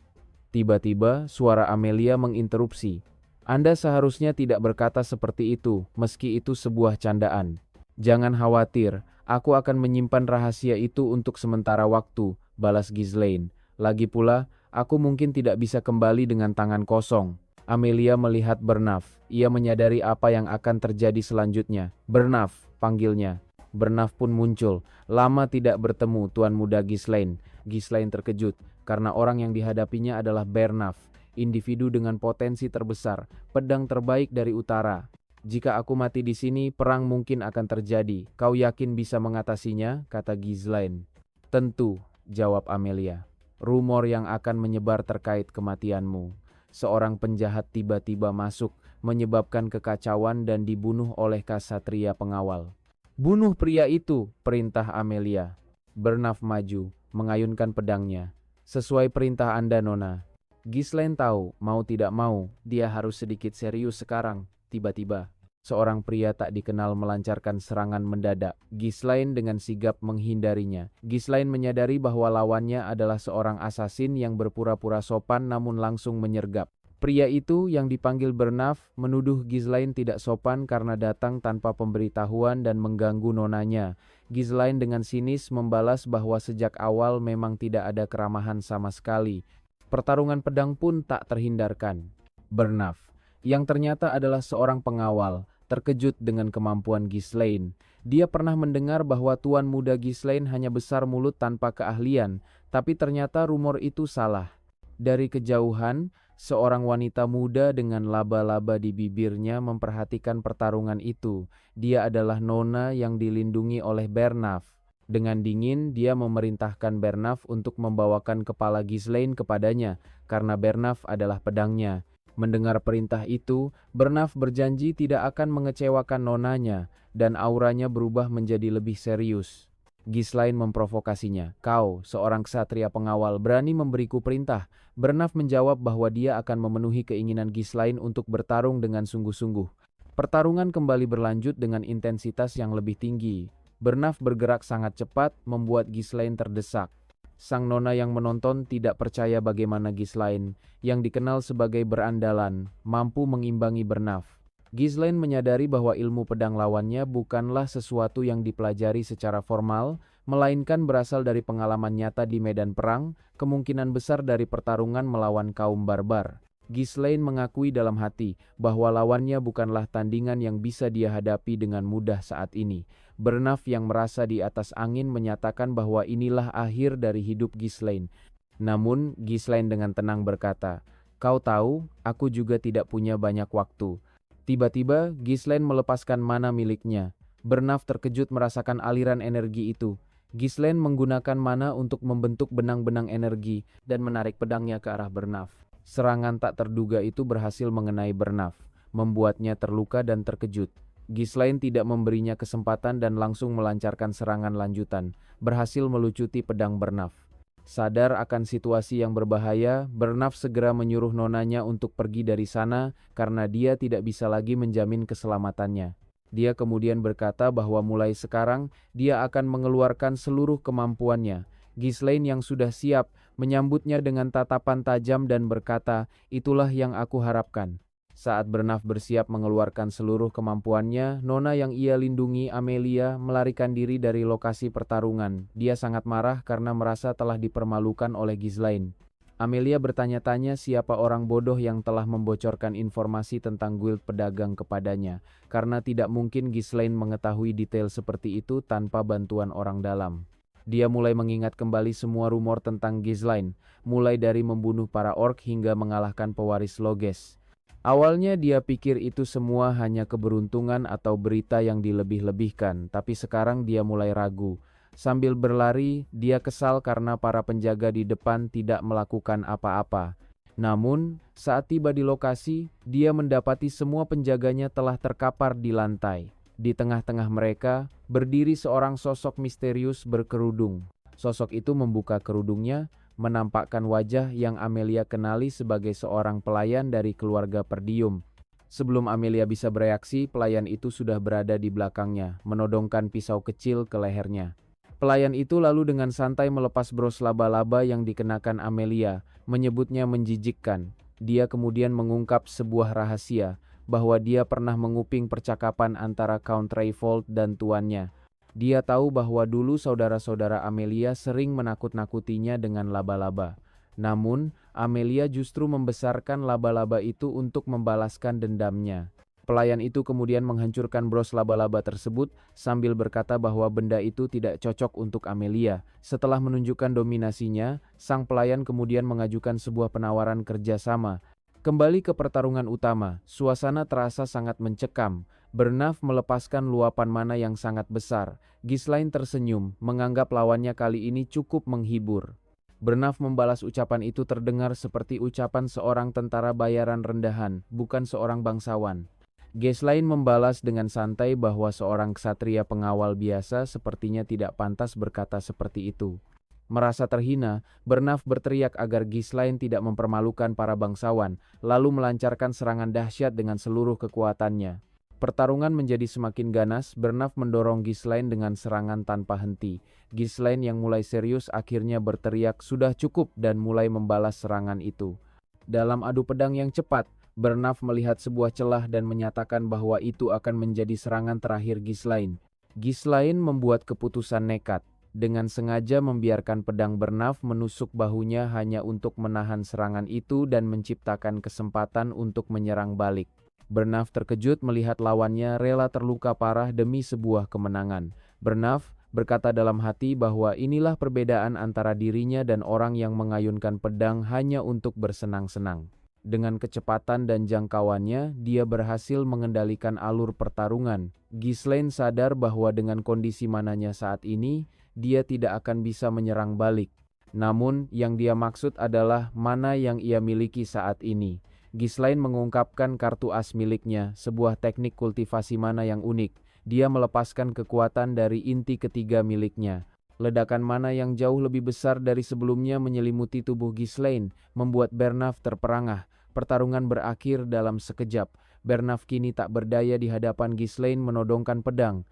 Tiba-tiba suara Amelia menginterupsi. "Anda seharusnya tidak berkata seperti itu, meski itu sebuah candaan." "Jangan khawatir, aku akan menyimpan rahasia itu untuk sementara waktu," balas Ghislaine. "Lagi pula, aku mungkin tidak bisa kembali dengan tangan kosong." Amelia melihat Bernaf. Ia menyadari apa yang akan terjadi selanjutnya. "Bernaf," panggilnya. Bernaf pun muncul. "Lama tidak bertemu, Tuan muda Ghislaine." Ghislaine terkejut, karena orang yang dihadapinya adalah Bernaf, individu dengan potensi terbesar, pedang terbaik dari utara. "Jika aku mati di sini, perang mungkin akan terjadi. Kau yakin bisa mengatasinya?" kata Ghislaine. "Tentu," jawab Amelia. "Rumor yang akan menyebar terkait kematianmu. Seorang penjahat tiba-tiba masuk, menyebabkan kekacauan dan dibunuh oleh ksatria pengawal." "Bunuh pria itu," perintah Amelia. Bernaf maju, mengayunkan pedangnya. "Sesuai perintah Anda, Nona." Ghislaine tahu, mau tidak mau, dia harus sedikit serius sekarang. Tiba-tiba, seorang pria tak dikenal melancarkan serangan mendadak. Ghislaine dengan sigap menghindarinya. Ghislaine menyadari bahwa lawannya adalah seorang asasin yang berpura-pura sopan namun langsung menyergap. Pria itu yang dipanggil Bernaf menuduh Ghislaine tidak sopan karena datang tanpa pemberitahuan dan mengganggu nonanya. Ghislaine dengan sinis membalas bahwa sejak awal memang tidak ada keramahan sama sekali. Pertarungan pedang pun tak terhindarkan. Bernaf, yang ternyata adalah seorang pengawal, terkejut dengan kemampuan Ghislaine. Dia pernah mendengar bahwa tuan muda Ghislaine hanya besar mulut tanpa keahlian, tapi ternyata rumor itu salah. Dari kejauhan, seorang wanita muda dengan laba-laba di bibirnya memperhatikan pertarungan itu. Dia adalah Nona yang dilindungi oleh Bernaf. Dengan dingin, dia memerintahkan Bernaf untuk membawakan kepala Ghislaine kepadanya, karena Bernaf adalah pedangnya. Mendengar perintah itu, Bernaf berjanji tidak akan mengecewakan nonanya, dan auranya berubah menjadi lebih serius. Ghislaine memprovokasinya. "Kau, seorang ksatria pengawal, berani memberiku perintah?" Bernaf menjawab bahwa dia akan memenuhi keinginan Ghislaine untuk bertarung dengan sungguh-sungguh. Pertarungan kembali berlanjut dengan intensitas yang lebih tinggi. Bernaf bergerak sangat cepat, membuat Ghislaine terdesak. Sang nona yang menonton tidak percaya bagaimana Ghislaine, yang dikenal sebagai berandalan, mampu mengimbangi Bernaf. Ghislaine menyadari bahwa ilmu pedang lawannya bukanlah sesuatu yang dipelajari secara formal, melainkan berasal dari pengalaman nyata di medan perang, kemungkinan besar dari pertarungan melawan kaum barbar. Ghislaine mengakui dalam hati bahwa lawannya bukanlah tandingan yang bisa dia hadapi dengan mudah saat ini. Bernaf yang merasa di atas angin menyatakan bahwa inilah akhir dari hidup Ghislaine. Namun Ghislaine dengan tenang berkata, Kau tahu, aku juga tidak punya banyak waktu. Tiba-tiba, Ghislaine melepaskan mana miliknya. Bernaf terkejut merasakan aliran energi itu. Ghislaine menggunakan mana untuk membentuk benang-benang energi dan menarik pedangnya ke arah Bernaf. Serangan tak terduga itu berhasil mengenai Bernaf, membuatnya terluka dan terkejut. Ghislaine tidak memberinya kesempatan dan langsung melancarkan serangan lanjutan, berhasil melucuti pedang Bernaf. Sadar akan situasi yang berbahaya, Bernaf segera menyuruh nonanya untuk pergi dari sana karena dia tidak bisa lagi menjamin keselamatannya. Dia kemudian berkata bahwa mulai sekarang dia akan mengeluarkan seluruh kemampuannya. Ghislaine yang sudah siap menyambutnya dengan tatapan tajam dan berkata, "Itulah yang aku harapkan." Saat Bernaf bersiap mengeluarkan seluruh kemampuannya, nona yang ia lindungi, Amelia, melarikan diri dari lokasi pertarungan. Dia sangat marah karena merasa telah dipermalukan oleh Ghislaine. Amelia bertanya-tanya siapa orang bodoh yang telah membocorkan informasi tentang guild pedagang kepadanya, karena tidak mungkin Ghislaine mengetahui detail seperti itu tanpa bantuan orang dalam. Dia mulai mengingat kembali semua rumor tentang Ghislaine, mulai dari membunuh para orc hingga mengalahkan pewaris Loges. Awalnya dia pikir itu semua hanya keberuntungan atau berita yang dilebih-lebihkan, tapi sekarang dia mulai ragu. Sambil berlari, dia kesal karena para penjaga di depan tidak melakukan apa-apa. Namun, saat tiba di lokasi, dia mendapati semua penjaganya telah terkapar di lantai. Di tengah-tengah mereka, berdiri seorang sosok misterius berkerudung. Sosok itu membuka kerudungnya, menampakkan wajah yang Amelia kenali sebagai seorang pelayan dari keluarga Perdium. Sebelum Amelia bisa bereaksi, pelayan itu sudah berada di belakangnya, menodongkan pisau kecil ke lehernya. Pelayan itu lalu dengan santai melepas bros laba-laba yang dikenakan Amelia, menyebutnya menjijikkan. Dia kemudian mengungkap sebuah rahasia, bahwa dia pernah menguping percakapan antara Count Rayfold dan tuannya. Dia tahu bahwa dulu saudara-saudara Amelia sering menakut-nakutinya dengan laba-laba. Namun, Amelia justru membesarkan laba-laba itu untuk membalaskan dendamnya. Pelayan itu kemudian menghancurkan bros laba-laba tersebut sambil berkata bahwa benda itu tidak cocok untuk Amelia. Setelah menunjukkan dominasinya, sang pelayan kemudian mengajukan sebuah penawaran kerjasama. Kembali ke pertarungan utama, suasana terasa sangat mencekam. Bernaf melepaskan luapan mana yang sangat besar. Ghislaine tersenyum, menganggap lawannya kali ini cukup menghibur. Bernaf membalas ucapan itu terdengar seperti ucapan seorang tentara bayaran rendahan, bukan seorang bangsawan. Ghislaine membalas dengan santai bahwa seorang ksatria pengawal biasa sepertinya tidak pantas berkata seperti itu. Merasa terhina, Bernaf berteriak agar Ghislaine tidak mempermalukan para bangsawan, lalu melancarkan serangan dahsyat dengan seluruh kekuatannya. Pertarungan menjadi semakin ganas, Bernaf mendorong Ghislaine dengan serangan tanpa henti. Ghislaine yang mulai serius akhirnya berteriak sudah cukup dan mulai membalas serangan itu. Dalam adu pedang yang cepat, Bernaf melihat sebuah celah dan menyatakan bahwa itu akan menjadi serangan terakhir Ghislaine. Ghislaine membuat keputusan nekat. Dengan sengaja membiarkan pedang Bernaf menusuk bahunya hanya untuk menahan serangan itu dan menciptakan kesempatan untuk menyerang balik. Bernaf terkejut melihat lawannya rela terluka parah demi sebuah kemenangan. Bernaf berkata dalam hati bahwa inilah perbedaan antara dirinya dan orang yang mengayunkan pedang hanya untuk bersenang-senang. Dengan kecepatan dan jangkauannya, dia berhasil mengendalikan alur pertarungan. Ghislaine sadar bahwa dengan kondisi mananya saat ini, dia tidak akan bisa menyerang balik. Namun, yang dia maksud adalah mana yang ia miliki saat ini. Ghislaine mengungkapkan kartu as miliknya, sebuah teknik kultivasi mana yang unik. Dia melepaskan kekuatan dari inti ketiga miliknya. Ledakan mana yang jauh lebih besar dari sebelumnya menyelimuti tubuh Ghislaine, membuat Bernaf terperangah. Pertarungan berakhir dalam sekejap. Bernaf kini tak berdaya di hadapan Ghislaine menodongkan pedang.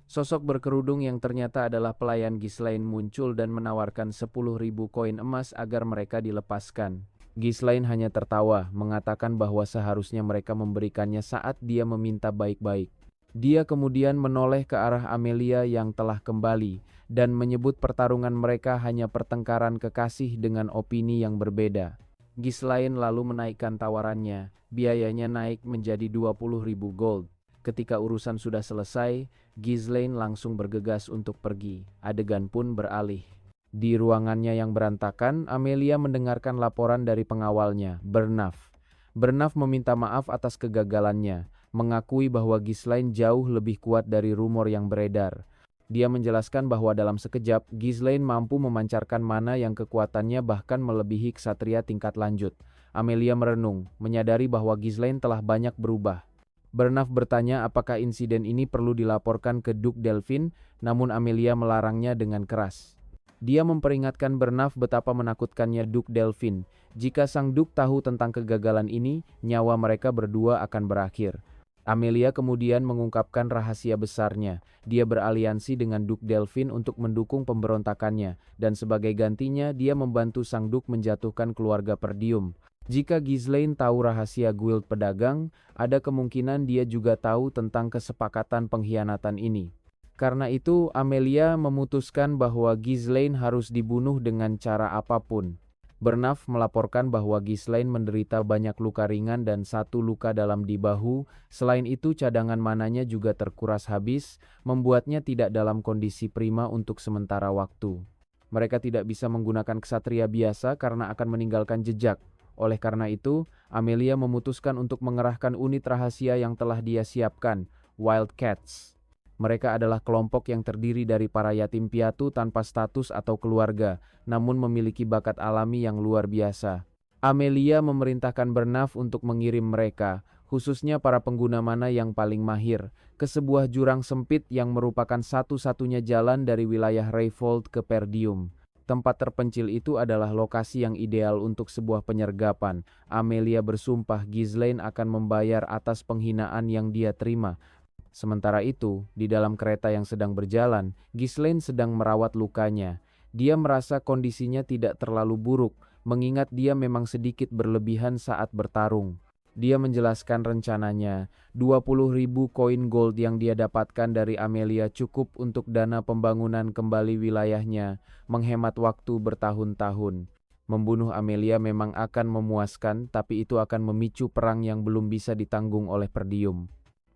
Sosok berkerudung yang ternyata adalah pelayan Ghislaine muncul dan menawarkan 10.000 koin emas agar mereka dilepaskan. Ghislaine hanya tertawa, mengatakan bahwa seharusnya mereka memberikannya saat dia meminta baik-baik. Dia kemudian menoleh ke arah Amelia yang telah kembali, dan menyebut pertarungan mereka hanya pertengkaran kekasih dengan opini yang berbeda. Ghislaine lalu menaikkan tawarannya, biayanya naik menjadi 20.000 gold. Ketika urusan sudah selesai, Ghislaine langsung bergegas untuk pergi. Adegan pun beralih. Di ruangannya yang berantakan, Amelia mendengarkan laporan dari pengawalnya, Bernaf. Bernaf meminta maaf atas kegagalannya, mengakui bahwa Ghislaine jauh lebih kuat dari rumor yang beredar. Dia menjelaskan bahwa dalam sekejap, Ghislaine mampu memancarkan mana yang kekuatannya bahkan melebihi ksatria tingkat lanjut. Amelia merenung, menyadari bahwa Ghislaine telah banyak berubah. Bernaf bertanya apakah insiden ini perlu dilaporkan ke Duke Delphine, namun Amelia melarangnya dengan keras. Dia memperingatkan Bernaf betapa menakutkannya Duke Delphine. Jika sang Duke tahu tentang kegagalan ini, nyawa mereka berdua akan berakhir. Amelia kemudian mengungkapkan rahasia besarnya. Dia beraliansi dengan Duke Delphine untuk mendukung pemberontakannya, dan sebagai gantinya dia membantu sang Duke menjatuhkan keluarga Perdium. Jika Ghislaine tahu rahasia guild pedagang, ada kemungkinan dia juga tahu tentang kesepakatan pengkhianatan ini. Karena itu, Amelia memutuskan bahwa Ghislaine harus dibunuh dengan cara apapun. Bernaf melaporkan bahwa Ghislaine menderita banyak luka ringan dan 1 luka dalam di bahu. Selain itu, cadangan mananya juga terkuras habis, membuatnya tidak dalam kondisi prima untuk sementara waktu. Mereka tidak bisa menggunakan ksatria biasa karena akan meninggalkan jejak. Oleh karena itu, Amelia memutuskan untuk mengerahkan unit rahasia yang telah dia siapkan, Wildcats. Mereka adalah kelompok yang terdiri dari para yatim piatu tanpa status atau keluarga, namun memiliki bakat alami yang luar biasa. Amelia memerintahkan Bernaf untuk mengirim mereka, khususnya para pengguna mana yang paling mahir, ke sebuah jurang sempit yang merupakan satu-satunya jalan dari wilayah Rayfold ke Perdium. Tempat terpencil itu adalah lokasi yang ideal untuk sebuah penyergapan. Amelia bersumpah Ghislaine akan membayar atas penghinaan yang dia terima. Sementara itu, di dalam kereta yang sedang berjalan, Ghislaine sedang merawat lukanya. Dia merasa kondisinya tidak terlalu buruk, mengingat dia memang sedikit berlebihan saat bertarung. Dia menjelaskan rencananya, 20.000 koin gold yang dia dapatkan dari Amelia cukup untuk dana pembangunan kembali wilayahnya, menghemat waktu bertahun-tahun. Membunuh Amelia memang akan memuaskan, tapi itu akan memicu perang yang belum bisa ditanggung oleh Perdium.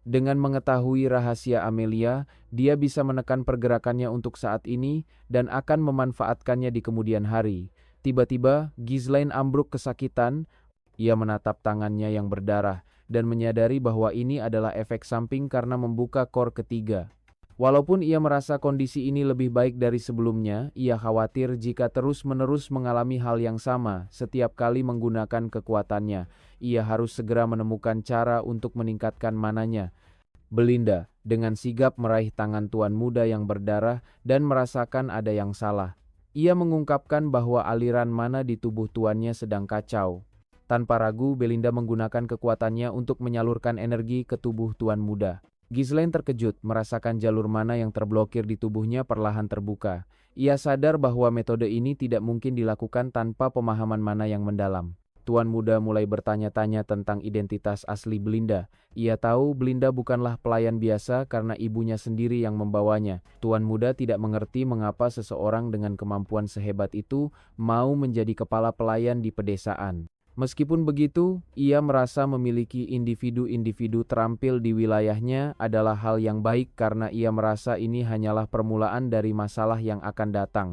Dengan mengetahui rahasia Amelia, dia bisa menekan pergerakannya untuk saat ini dan akan memanfaatkannya di kemudian hari. Tiba-tiba, Ghislaine ambruk kesakitan. Ia menatap tangannya yang berdarah dan menyadari bahwa ini adalah efek samping karena membuka kor ketiga. Walaupun ia merasa kondisi ini lebih baik dari sebelumnya, ia khawatir jika terus-menerus mengalami hal yang sama setiap kali menggunakan kekuatannya. Ia harus segera menemukan cara untuk meningkatkan mananya. Belinda dengan sigap meraih tangan tuan muda yang berdarah dan merasakan ada yang salah. Ia mengungkapkan bahwa aliran mana di tubuh tuannya sedang kacau. Tanpa ragu, Belinda menggunakan kekuatannya untuk menyalurkan energi ke tubuh tuan muda. Ghislaine terkejut merasakan jalur mana yang terblokir di tubuhnya perlahan terbuka. Ia sadar bahwa metode ini tidak mungkin dilakukan tanpa pemahaman mana yang mendalam. Tuan muda mulai bertanya-tanya tentang identitas asli Belinda. Ia tahu Belinda bukanlah pelayan biasa karena ibunya sendiri yang membawanya. Tuan muda tidak mengerti mengapa seseorang dengan kemampuan sehebat itu mau menjadi kepala pelayan di pedesaan. Meskipun begitu, ia merasa memiliki individu-individu terampil di wilayahnya adalah hal yang baik karena ia merasa ini hanyalah permulaan dari masalah yang akan datang.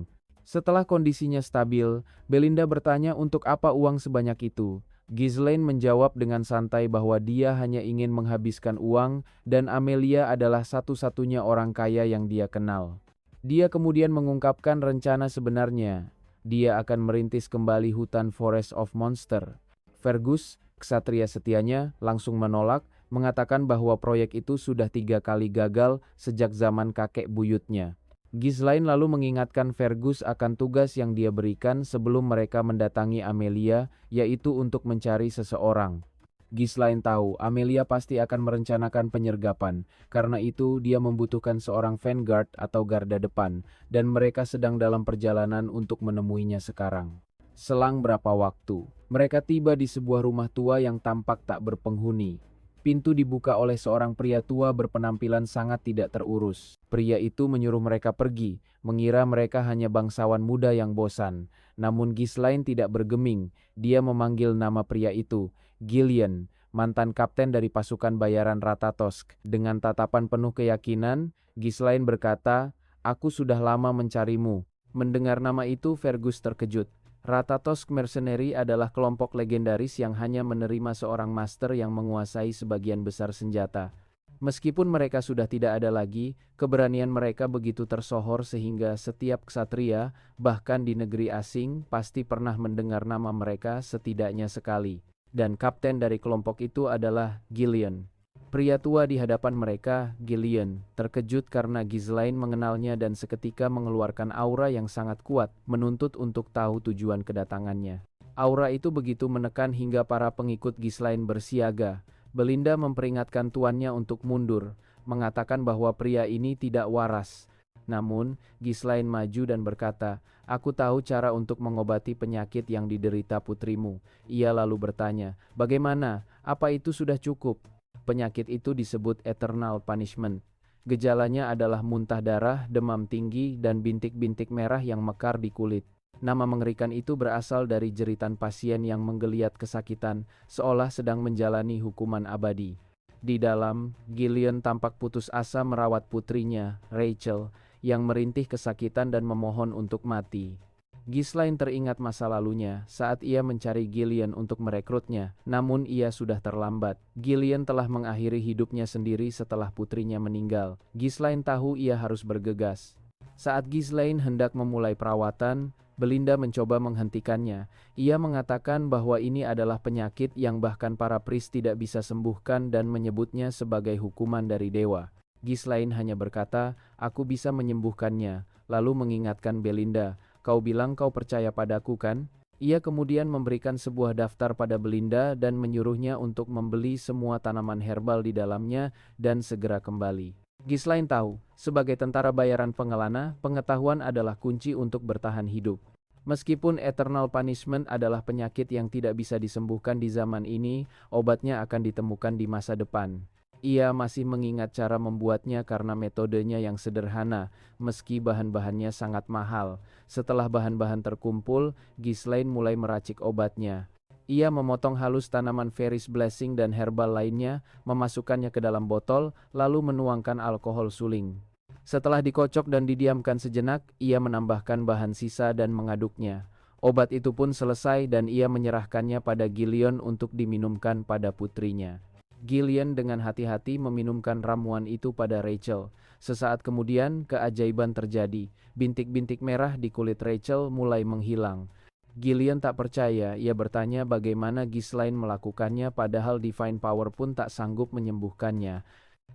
Setelah kondisinya stabil, Belinda bertanya untuk apa uang sebanyak itu. Ghislaine menjawab dengan santai bahwa dia hanya ingin menghabiskan uang dan Amelia adalah satu-satunya orang kaya yang dia kenal. Dia kemudian mengungkapkan rencana sebenarnya. Dia akan merintis kembali hutan Forest of Monster. Fergus, ksatria setianya, langsung menolak, mengatakan bahwa proyek itu sudah 3 kali gagal sejak zaman kakek buyutnya. Ghislaine lalu mengingatkan Fergus akan tugas yang dia berikan sebelum mereka mendatangi Amelia, yaitu untuk mencari seseorang. Ghislaine tahu Amelia pasti akan merencanakan penyergapan, karena itu dia membutuhkan seorang vanguard atau garda depan, dan mereka sedang dalam perjalanan untuk menemuinya sekarang. Selang berapa waktu, mereka tiba di sebuah rumah tua yang tampak tak berpenghuni. Pintu dibuka oleh seorang pria tua berpenampilan sangat tidak terurus. Pria itu menyuruh mereka pergi, mengira mereka hanya bangsawan muda yang bosan. Namun Ghislaine tidak bergeming, dia memanggil nama pria itu, Gillian, mantan kapten dari pasukan bayaran Ratatosk. Dengan tatapan penuh keyakinan, Ghislaine berkata, "Aku sudah lama mencarimu. Mendengar nama itu, Fergus terkejut. Ratatosk Mercenary adalah kelompok legendaris yang hanya menerima seorang master yang menguasai sebagian besar senjata. Meskipun mereka sudah tidak ada lagi, keberanian mereka begitu tersohor sehingga setiap ksatria, bahkan di negeri asing, pasti pernah mendengar nama mereka setidaknya sekali. Dan kapten dari kelompok itu adalah Gillian. Pria tua di hadapan mereka, Gillian, terkejut karena Ghislaine mengenalnya dan seketika mengeluarkan aura yang sangat kuat, menuntut untuk tahu tujuan kedatangannya. Aura itu begitu menekan hingga para pengikut Ghislaine bersiaga. Belinda memperingatkan tuannya untuk mundur, mengatakan bahwa pria ini tidak waras. Namun, Ghislaine maju dan berkata, "Aku tahu cara untuk mengobati penyakit yang diderita putrimu." Ia lalu bertanya, "Bagaimana? Apa itu sudah cukup?" Penyakit itu disebut Eternal Punishment. Gejalanya adalah muntah darah, demam tinggi, dan bintik-bintik merah yang mekar di kulit. Nama mengerikan itu berasal dari jeritan pasien yang menggeliat kesakitan, seolah sedang menjalani hukuman abadi. Di dalam, Gillian tampak putus asa merawat putrinya, Rachel, yang merintih kesakitan dan memohon untuk mati. Ghislaine teringat masa lalunya saat ia mencari Gillian untuk merekrutnya, namun ia sudah terlambat. Gillian telah mengakhiri hidupnya sendiri setelah putrinya meninggal. Ghislaine tahu ia harus bergegas. Saat Ghislaine hendak memulai perawatan, Belinda mencoba menghentikannya. Ia mengatakan bahwa ini adalah penyakit yang bahkan para pris tidak bisa sembuhkan dan menyebutnya sebagai hukuman dari dewa. Ghislaine hanya berkata, "Aku bisa menyembuhkannya," lalu mengingatkan Belinda, "Kau bilang kau percaya padaku kan?" Ia kemudian memberikan sebuah daftar pada Belinda dan menyuruhnya untuk membeli semua tanaman herbal di dalamnya dan segera kembali. Ghislaine tahu, sebagai tentara bayaran pengelana, pengetahuan adalah kunci untuk bertahan hidup. Meskipun Eternal Punishment adalah penyakit yang tidak bisa disembuhkan di zaman ini, obatnya akan ditemukan di masa depan. Ia masih mengingat cara membuatnya karena metodenya yang sederhana, meski bahan-bahannya sangat mahal. Setelah bahan-bahan terkumpul, Ghislaine mulai meracik obatnya. Ia memotong halus tanaman Fairy's Blessing dan herbal lainnya, memasukkannya ke dalam botol, lalu menuangkan alkohol suling. Setelah dikocok dan didiamkan sejenak, ia menambahkan bahan sisa dan mengaduknya. Obat itu pun selesai dan ia menyerahkannya pada Gillian untuk diminumkan pada putrinya. Gillian dengan hati-hati meminumkan ramuan itu pada Rachel. Sesaat kemudian, keajaiban terjadi. Bintik-bintik merah di kulit Rachel mulai menghilang. Gillian tak percaya, ia bertanya bagaimana Ghislaine melakukannya padahal Divine Power pun tak sanggup menyembuhkannya.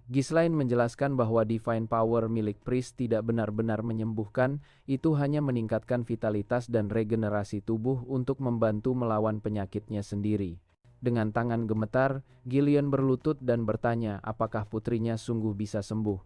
Ghislaine menjelaskan bahwa Divine Power milik Priest tidak benar-benar menyembuhkan, itu hanya meningkatkan vitalitas dan regenerasi tubuh untuk membantu melawan penyakitnya sendiri. Dengan tangan gemetar, Gillian berlutut dan bertanya apakah putrinya sungguh bisa sembuh.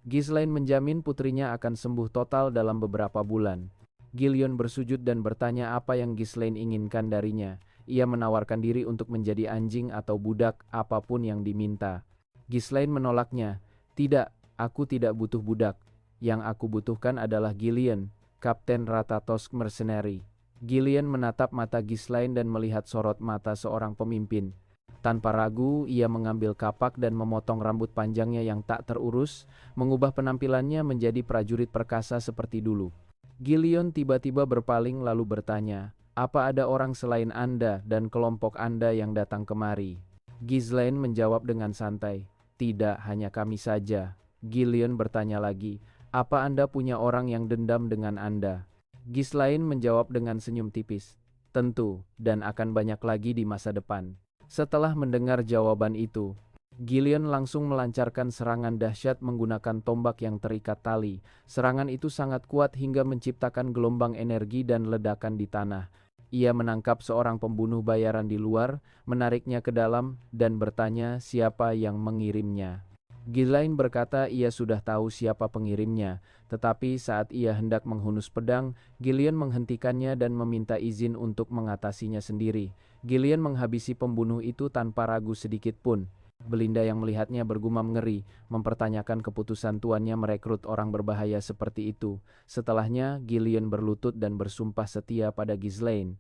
Ghislaine menjamin putrinya akan sembuh total dalam beberapa bulan. Gillian bersujud dan bertanya apa yang Ghislaine inginkan darinya. Ia menawarkan diri untuk menjadi anjing atau budak, apapun yang diminta. Ghislaine menolaknya. "Tidak, aku tidak butuh budak. Yang aku butuhkan adalah Gillian, Kapten Ratatosk Mercenary." Gillian menatap mata Ghislaine dan melihat sorot mata seorang pemimpin. Tanpa ragu, ia mengambil kapak dan memotong rambut panjangnya yang tak terurus, mengubah penampilannya menjadi prajurit perkasa seperti dulu. Gillian tiba-tiba berpaling lalu bertanya, "Apa ada orang selain Anda dan kelompok Anda yang datang kemari?" Ghislaine menjawab dengan santai, "Tidak, hanya kami saja." Gillian bertanya lagi, "Apa Anda punya orang yang dendam dengan Anda?" Ghislaine menjawab dengan senyum tipis, "Tentu, dan akan banyak lagi di masa depan." Setelah mendengar jawaban itu, Gillian langsung melancarkan serangan dahsyat menggunakan tombak yang terikat tali. Serangan itu sangat kuat hingga menciptakan gelombang energi dan ledakan di tanah. Ia menangkap seorang pembunuh bayaran di luar, menariknya ke dalam, dan bertanya siapa yang mengirimnya. Ghislaine berkata ia sudah tahu siapa pengirimnya, tetapi saat ia hendak menghunus pedang, Gillian menghentikannya dan meminta izin untuk mengatasinya sendiri. Gillian menghabisi pembunuh itu tanpa ragu sedikit pun. Belinda yang melihatnya bergumam ngeri, mempertanyakan keputusan tuannya merekrut orang berbahaya seperti itu. Setelahnya, Gillian berlutut dan bersumpah setia pada Ghislaine.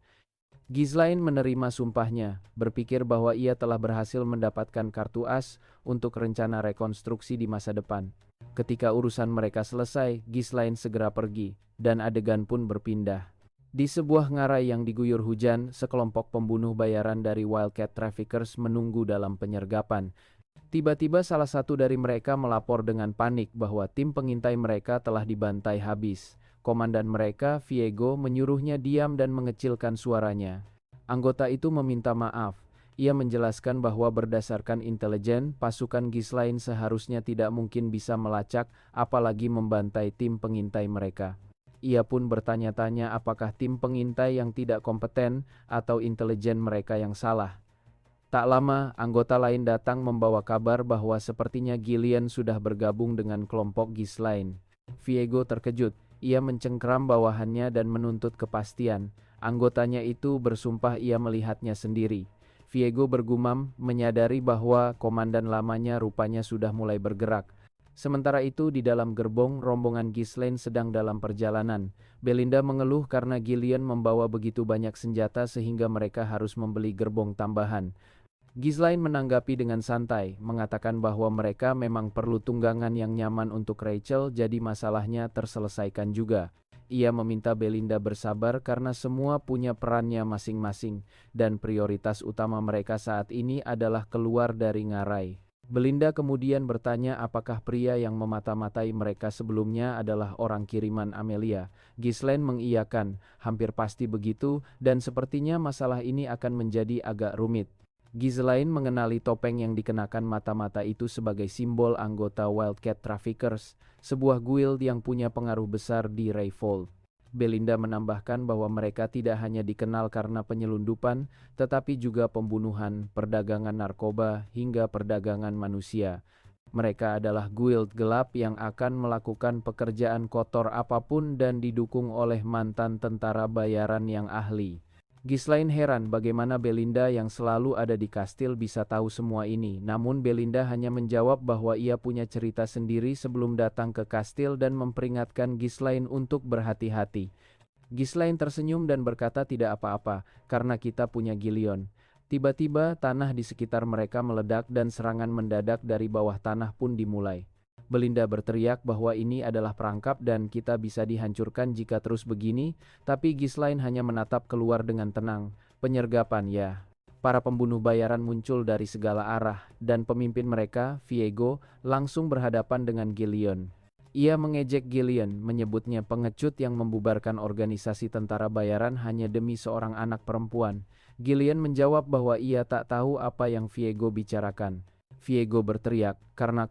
Ghislaine menerima sumpahnya, berpikir bahwa ia telah berhasil mendapatkan kartu as untuk rencana rekonstruksi di masa depan. Ketika urusan mereka selesai, Ghislaine segera pergi, dan adegan pun berpindah. Di sebuah ngarai yang diguyur hujan, sekelompok pembunuh bayaran dari Wildcat Traffickers menunggu dalam penyergapan. Tiba-tiba salah satu dari mereka melapor dengan panik bahwa tim pengintai mereka telah dibantai habis. Komandan mereka, Viego, menyuruhnya diam dan mengecilkan suaranya. Anggota itu meminta maaf. Ia menjelaskan bahwa berdasarkan intelijen, pasukan Ghislaine seharusnya tidak mungkin bisa melacak, apalagi membantai tim pengintai mereka. Ia pun bertanya-tanya apakah tim pengintai yang tidak kompeten atau intelijen mereka yang salah. Tak lama, anggota lain datang membawa kabar bahwa sepertinya Gillian sudah bergabung dengan kelompok Ghislaine. Viego terkejut. Ia mencengkeram bawahannya dan menuntut kepastian. Anggotanya itu bersumpah ia melihatnya sendiri. Viego bergumam, menyadari bahwa komandan lamanya rupanya sudah mulai bergerak. Sementara itu di dalam gerbong, rombongan Ghislaine sedang dalam perjalanan. Belinda mengeluh karena Gillian membawa begitu banyak senjata sehingga mereka harus membeli gerbong tambahan. Ghislaine menanggapi dengan santai, mengatakan bahwa mereka memang perlu tunggangan yang nyaman untuk Rachel, jadi masalahnya terselesaikan juga. Ia meminta Belinda bersabar karena semua punya perannya masing-masing, dan prioritas utama mereka saat ini adalah keluar dari ngarai. Belinda kemudian bertanya apakah pria yang memata-matai mereka sebelumnya adalah orang kiriman Amelia. Ghislaine mengiyakan, hampir pasti begitu, dan sepertinya masalah ini akan menjadi agak rumit. Ghislaine mengenali topeng yang dikenakan mata-mata itu sebagai simbol anggota Wildcat Traffickers, sebuah guild yang punya pengaruh besar di Rayfold. Belinda menambahkan bahwa mereka tidak hanya dikenal karena penyelundupan, tetapi juga pembunuhan, perdagangan narkoba, hingga perdagangan manusia. Mereka adalah guild gelap yang akan melakukan pekerjaan kotor apapun dan didukung oleh mantan tentara bayaran yang ahli. Ghislaine heran bagaimana Belinda yang selalu ada di kastil bisa tahu semua ini, namun Belinda hanya menjawab bahwa ia punya cerita sendiri sebelum datang ke kastil dan memperingatkan Ghislaine untuk berhati-hati. Ghislaine tersenyum dan berkata tidak apa-apa, karena kita punya Gillian. Tiba-tiba tanah di sekitar mereka meledak dan serangan mendadak dari bawah tanah pun dimulai. Belinda berteriak bahwa ini adalah perangkap dan kita bisa dihancurkan jika terus begini, tapi Ghislaine hanya menatap keluar dengan tenang. Penyergapan ya. Para pembunuh bayaran muncul dari segala arah, dan pemimpin mereka, Viego, langsung berhadapan dengan Gillian. Ia mengejek Gillian, menyebutnya pengecut yang membubarkan organisasi tentara bayaran hanya demi seorang anak perempuan. Gillian menjawab bahwa ia tak tahu apa yang Viego bicarakan. Viego berteriak, karena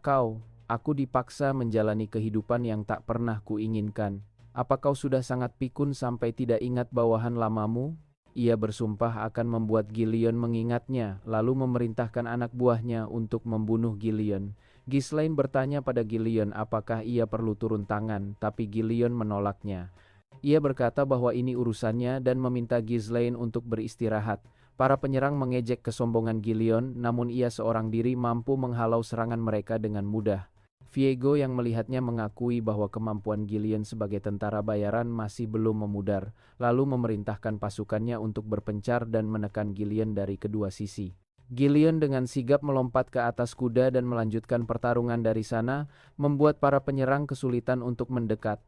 aku dipaksa menjalani kehidupan yang tak pernah kuinginkan. Apa kau sudah sangat pikun sampai tidak ingat bawahan lamamu? Ia bersumpah akan membuat Gillian mengingatnya, lalu memerintahkan anak buahnya untuk membunuh Gillian. Ghislaine bertanya pada Gillian apakah ia perlu turun tangan, tapi Gillian menolaknya. Ia berkata bahwa ini urusannya dan meminta Ghislaine untuk beristirahat. Para penyerang mengejek kesombongan Gillian, namun ia seorang diri mampu menghalau serangan mereka dengan mudah. Viego yang melihatnya mengakui bahwa kemampuan Gillian sebagai tentara bayaran masih belum memudar, lalu memerintahkan pasukannya untuk berpencar dan menekan Gillian dari kedua sisi. Gillian dengan sigap melompat ke atas kuda dan melanjutkan pertarungan dari sana, membuat para penyerang kesulitan untuk mendekat.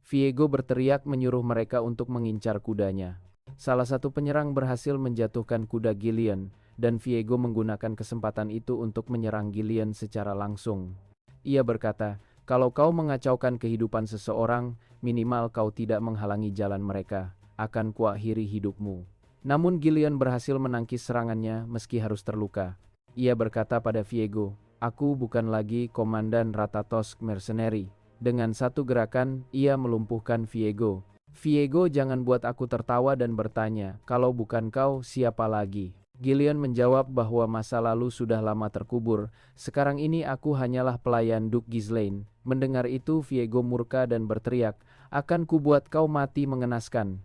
Viego berteriak menyuruh mereka untuk mengincar kudanya. Salah satu penyerang berhasil menjatuhkan kuda Gillian, dan Viego menggunakan kesempatan itu untuk menyerang Gillian secara langsung. Ia berkata, kalau kau mengacaukan kehidupan seseorang, minimal kau tidak menghalangi jalan mereka, akan kuakhiri hidupmu. Namun Gillian berhasil menangkis serangannya meski harus terluka. Ia berkata pada Viego, aku bukan lagi komandan Ratatosk Mercenary. Dengan satu gerakan, ia melumpuhkan Viego. Viego jangan buat aku tertawa dan bertanya, kalau bukan kau, siapa lagi? Gillian menjawab bahwa masa lalu sudah lama terkubur, sekarang ini aku hanyalah pelayan Duke Ghislaine. Mendengar itu Viego murka dan berteriak, akan kubuat kau mati mengenaskan.